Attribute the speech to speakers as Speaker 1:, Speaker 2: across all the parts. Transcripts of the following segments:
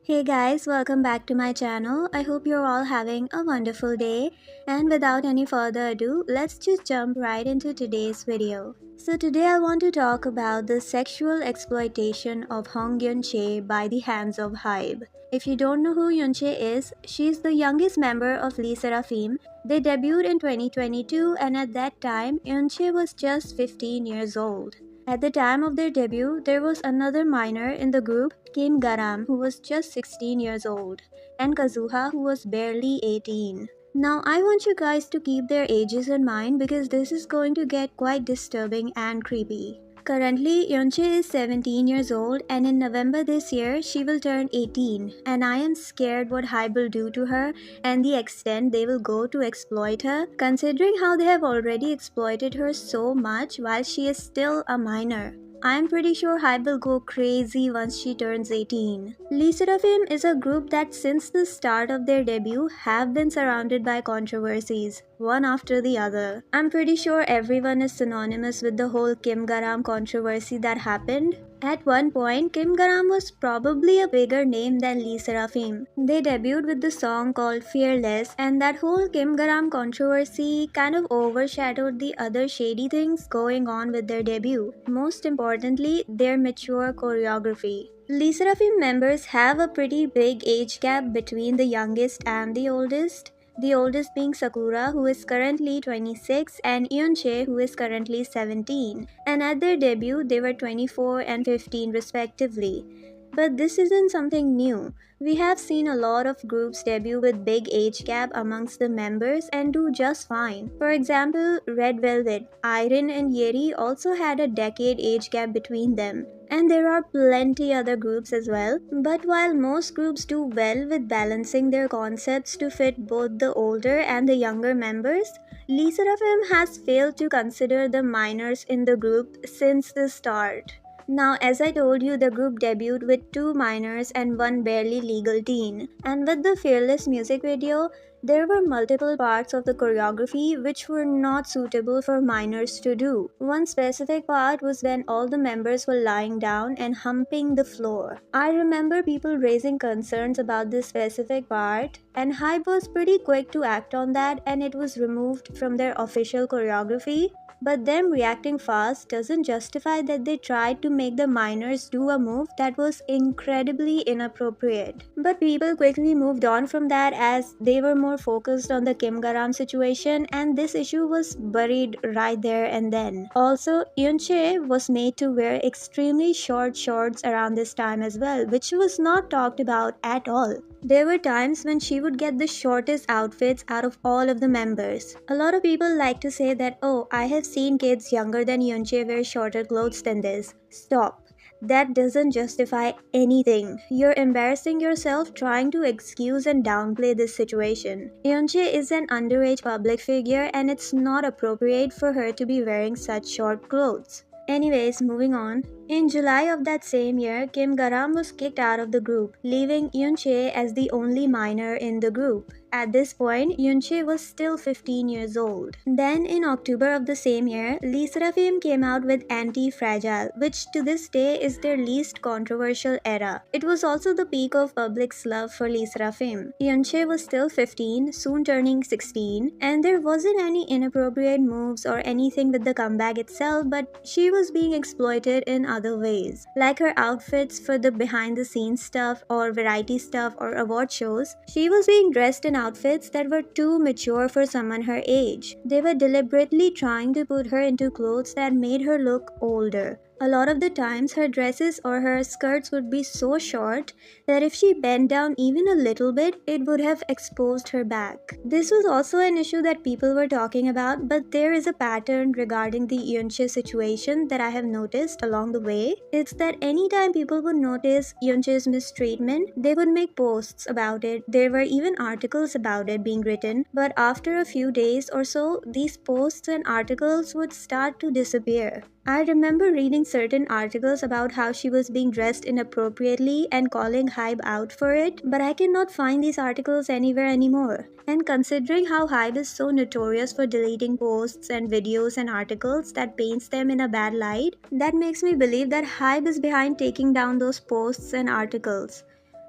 Speaker 1: Hey guys, welcome back to my channel. I hope you're all having a wonderful day. And without any further ado, let's just jump right into today's video. So today I want to talk about the sexual exploitation of Hong Eunchae by the hands of Hybe. If you don't know who Eunchae is, she's the youngest member of Lesserafim. They debuted in 2022 and at that time, Eunchae was just 15 years old. At the time of their debut, there was another minor in the group, Kim Garam, who was just 16 years old, and Kazuha, who was barely 18. Now, I want you guys to keep their ages in mind because this is going to get quite disturbing and creepy. Currently, Yunjin is 17 years old and in November this year, she will turn 18 and I am scared what Hybe will do to her and the extent they will go to exploit her, considering how they have already exploited her so much while she is still a minor. I'm pretty sure Hybe will go crazy once she turns 18. Lesserafim is a group that since the start of their debut have been surrounded by controversies, one after the other. I'm pretty sure everyone is synonymous with the whole Kim Garam controversy that happened. At one point, Kim Garam was probably a bigger name than Lesserafim. They debuted with the song called Fearless, and that whole Kim Garam controversy kind of overshadowed the other shady things going on with their debut. Most importantly, their mature choreography. Lesserafim members have a pretty big age gap between the youngest and the oldest. The oldest being Sakura, who is currently 26, and Eunchae, who is currently 17. And at their debut, they were 24 and 15 respectively. But this isn't something new. We have seen a lot of groups debut with big age gap amongst the members and do just fine. For example, Red Velvet, Iron and Yeri also had a decade age gap between them. And there are plenty other groups as well. But while most groups do well with balancing their concepts to fit both the older and the younger members, Lesserafim has failed to consider the minors in the group since the start. Now, as I told you, the group debuted with 2 minors and 1 barely legal teen. And with the Fearless music video, there were multiple parts of the choreography which were not suitable for minors to do. One specific part was when all the members were lying down and humping the floor. I remember people raising concerns about this specific part, and Hybe was pretty quick to act on that and it was removed from their official choreography. But them reacting fast doesn't justify that they tried to make the minors do a move that was incredibly inappropriate. But people quickly moved on from that as they were more focused on the Kim Garam situation and this issue was buried right there and then. Also, Eunchae was made to wear extremely short shorts around this time as well, which was not talked about at all. There were times when she would get the shortest outfits out of all of the members. A lot of people like to say that, oh, I have seen kids younger than Yunjin wear shorter clothes than this. Stop. That doesn't justify anything. You're embarrassing yourself trying to excuse and downplay this situation. Yunjin is an underage public figure and it's not appropriate for her to be wearing such short clothes. Anyways, moving on. In July of that same year, Kim Garam was kicked out of the group, leaving Eunchae as the only minor in the group. At this point, Eunchae was still 15 years old. Then, in October of the same year, Lesserafim came out with Anti-Fragile, which to this day is their least controversial era. It was also the peak of public's love for Lesserafim. Eunchae was still 15, soon turning 16, and there wasn't any inappropriate moves or anything with the comeback itself, but she was being exploited in other ways. Like her outfits for the behind-the-scenes stuff or variety stuff or award shows, she was being dressed in outfits that were too mature for someone her age. They were deliberately trying to put her into clothes that made her look older. A lot of the times her dresses or her skirts would be so short that if she bent down even a little bit, it would have exposed her back. This was also an issue that people were talking about, but there is a pattern regarding the Eunchae situation that I have noticed along the way. It's that anytime people would notice Eunchae's mistreatment, they would make posts about it. There were even articles about it being written, but after a few days or so, these posts and articles would start to disappear. I remember reading certain articles about how she was being dressed inappropriately and calling Hybe out for it, but I cannot find these articles anywhere anymore. And considering how Hybe is so notorious for deleting posts and videos and articles that paints them in a bad light, that makes me believe that Hybe is behind taking down those posts and articles.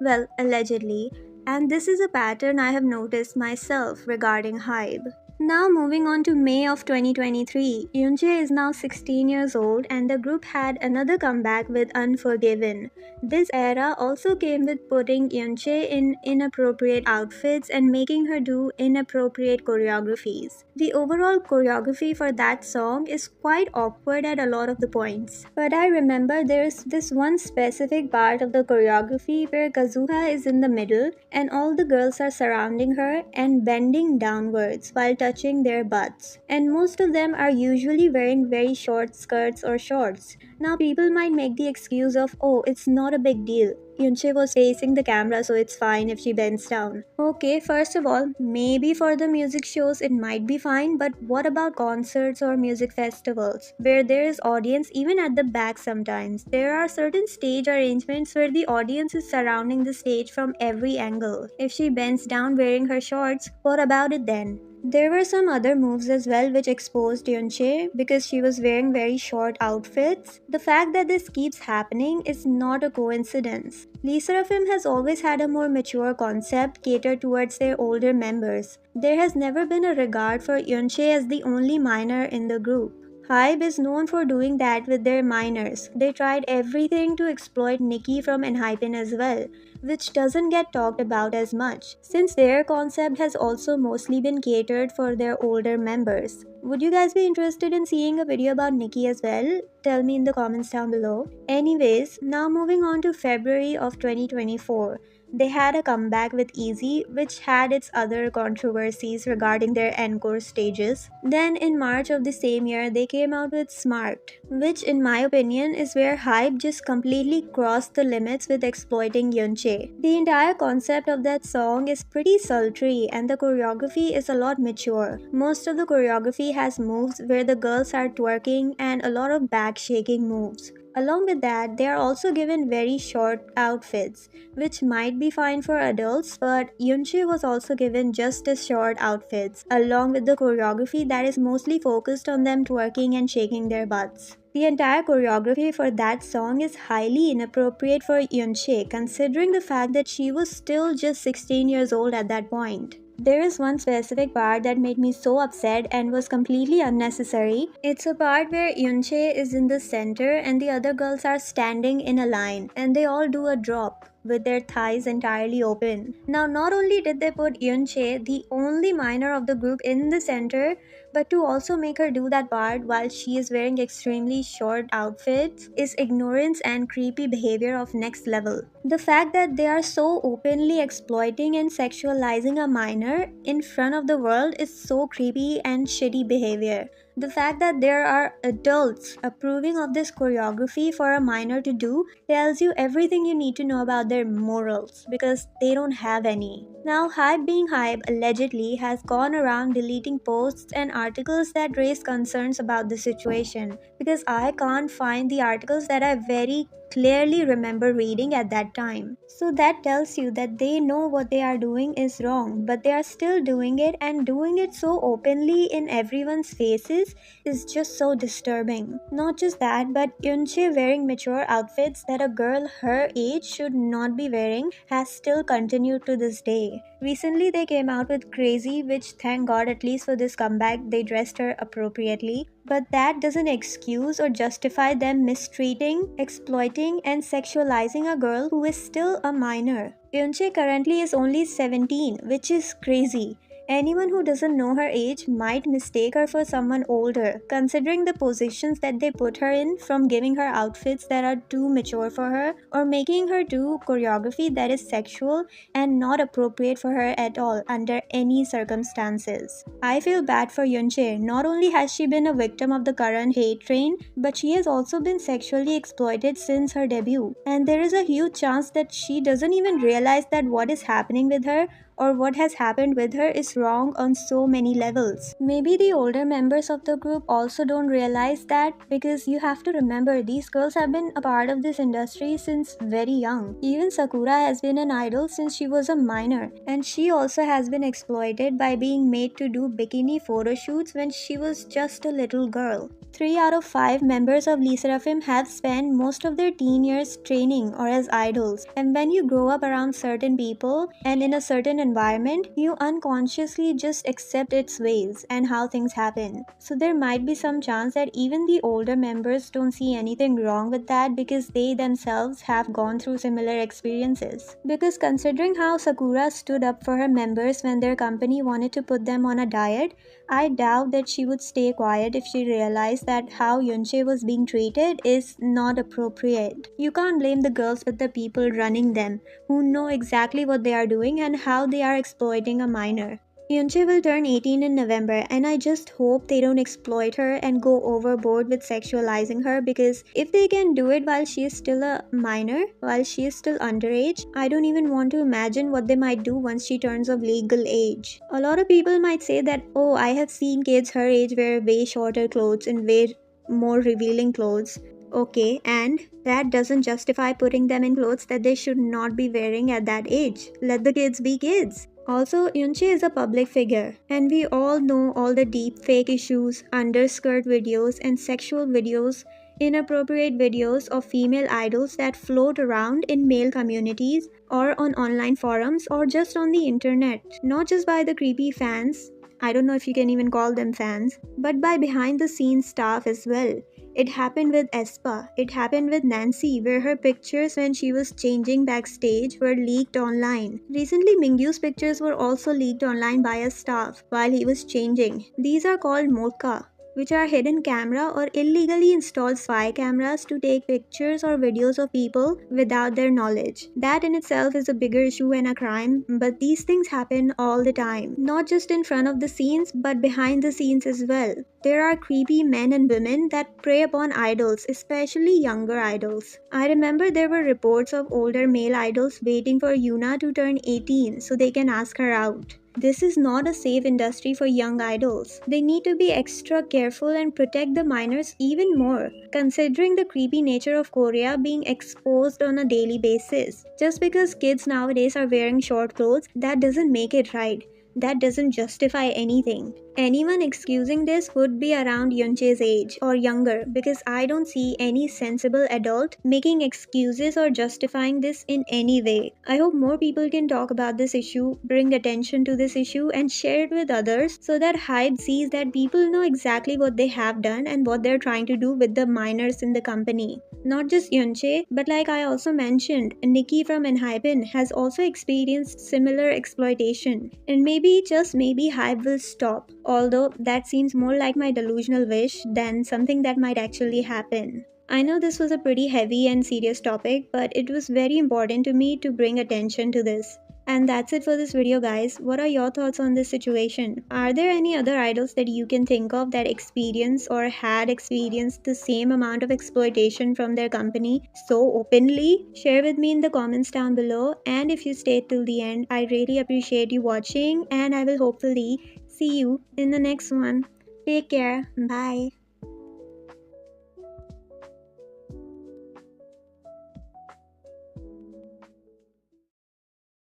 Speaker 1: Well, allegedly. And this is a pattern I have noticed myself regarding Hybe. Now moving on to May of 2023, Yunjin is now 16 years old and the group had another comeback with Unforgiven. This era also came with putting Yunjin in inappropriate outfits and making her do inappropriate choreographies. The overall choreography for that song is quite awkward at a lot of the points. But I remember there's this one specific part of the choreography where Kazuha is in the middle and all the girls are surrounding her and bending downwards while touching their butts. And most of them are usually wearing very short skirts or shorts. Now people might make the excuse of, oh, it's not a big deal. Yunche was facing the camera, so it's fine if she bends down. Okay, first of all, maybe for the music shows it might be fine, but what about concerts or music festivals where there is audience even at the back sometimes? There are certain stage arrangements where the audience is surrounding the stage from every angle. If she bends down wearing her shorts, what about it then? There were some other moves as well which exposed Yunche because she was wearing very short outfits. The fact that this keeps happening is not a coincidence. Lesserafim has always had a more mature concept catered towards their older members. There has never been a regard for Yunche as the only minor in the group. Hybe is known for doing that with their minors. They tried everything to exploit Nikki from Enhypen as well, which doesn't get talked about as much, since their concept has also mostly been catered for their older members. Would you guys be interested in seeing a video about Nikki as well? Tell me in the comments down below. Anyways, now moving on to February of 2024. They had a comeback with Easy, which had its other controversies regarding their encore stages. Then in March of the same year, they came out with Smart, which in my opinion is where Hybe just completely crossed the limits with exploiting Yunche. The entire concept of that song is pretty sultry and the choreography is a lot mature. Most of the choreography has moves where the girls are twerking and a lot of back shaking moves. Along with that, they are also given very short outfits, which might be fine for adults, but Yunche was also given just as short outfits, along with the choreography that is mostly focused on them twerking and shaking their butts. The entire choreography for that song is highly inappropriate for Yunche, considering the fact that she was still just 16 years old at that point. There is one specific part that made me so upset and was completely unnecessary. It's a part where Yunche is in the center and the other girls are standing in a line and they all do a drop with their thighs entirely open. Now, not only did they put Yunche, the only minor of the group, in the center, but to also make her do that part while she is wearing extremely short outfits is ignorance and creepy behavior of next level. The fact that they are so openly exploiting and sexualizing a minor in front of the world is so creepy and shitty behavior. The fact that there are adults approving of this choreography for a minor to do tells you everything you need to know about their morals because they don't have any. Now, Hybe being Hybe allegedly has gone around deleting posts and articles that raise concerns about the situation because I can't find the articles that I very clearly remember reading at that time. So that tells you that they know what they are doing is wrong, but they are still doing it, and doing it so openly in everyone's faces is just so disturbing. Not just that, but Yunche wearing mature outfits that a girl her age should not be wearing has still continued to this day. Recently they came out with Crazy, which thank god at least for this comeback they dressed her appropriately. But that doesn't excuse or justify them mistreating, exploiting, and sexualizing a girl who is still a minor. Yunche currently is only 17, which is crazy. Anyone who doesn't know her age might mistake her for someone older, considering the positions that they put her in, from giving her outfits that are too mature for her or making her do choreography that is sexual and not appropriate for her at all under any circumstances. I feel bad for Yunche. Not only has she been a victim of the current hate train, but she has also been sexually exploited since her debut. And there is a huge chance that she doesn't even realize that what is happening with her or what has happened with her is wrong on so many levels. Maybe the older members of the group also don't realize that, because you have to remember these girls have been a part of this industry since very young. Even Sakura has been an idol since she was a minor, and she also has been exploited by being made to do bikini photo shoots when she was just a little girl. 3 out of 5 members of Lesserafim have spent most of their teen years training or as idols, and when you grow up around certain people and in a certain environment, you unconsciously just accept its ways and how things happen. So there might be some chance that even the older members don't see anything wrong with that because they themselves have gone through similar experiences. Because considering how Sakura stood up for her members when their company wanted to put them on a diet, I doubt that she would stay quiet if she realized that how Eunchae was being treated is not appropriate. You can't blame the girls but the people running them, who know exactly what they are doing and how they are exploiting a minor. Yunjin will turn 18 in November, and I just hope they don't exploit her and go overboard with sexualizing her, because if they can do it while she is still a minor, while she is still underage, I don't even want to imagine what they might do once she turns of legal age. A lot of people might say that, oh, I have seen kids her age wear way shorter clothes and way more revealing clothes. Okay, and that doesn't justify putting them in clothes that they should not be wearing at that age. Let the kids be kids. Also, Yunchae is a public figure, and we all know all the deep fake issues, underskirt videos, and sexual videos, inappropriate videos of female idols that float around in male communities or on online forums or just on the internet. Not just by the creepy fans, I don't know if you can even call them fans, but by behind the scenes staff as well. It happened with Aespa, it happened with Nancy, where her pictures when she was changing backstage were leaked online. Recently, Mingyu's pictures were also leaked online by a staff while he was changing. These are called molka, which are hidden camera or illegally installed spy cameras to take pictures or videos of people without their knowledge. That in itself is a bigger issue and a crime, but these things happen all the time. Not just in front of the scenes, but behind the scenes as well. There are creepy men and women that prey upon idols, especially younger idols. I remember there were reports of older male idols waiting for Yuna to turn 18 so they can ask her out. This is not a safe industry for young idols. They need to be extra careful and protect the minors even more, considering the creepy nature of Korea being exposed on a daily basis. Just because kids nowadays are wearing short clothes, that doesn't make it right. That doesn't justify anything. Anyone excusing this would be around Yunchae's age or younger, because I don't see any sensible adult making excuses or justifying this in any way. I hope more people can talk about this issue, bring attention to this issue, and share it with others so that Hybe sees that people know exactly what they have done and what they're trying to do with the minors in the company. Not just Yunchae, but like I also mentioned, Nikki from Unforgiven has also experienced similar exploitation. And maybe, just maybe, Hybe will stop. Although that seems more like my delusional wish than something that might actually happen. I know this was a pretty heavy and serious topic, but it was very important to me to bring attention to this. And that's it for this video, guys. What are your thoughts on this situation? Are there any other idols that you can think of that experience or had experienced the same amount of exploitation from their company so openly? Share with me in the comments down below, and if you stayed till the end, I really appreciate you watching, and I will hopefully see you in the next one. Take care. Bye.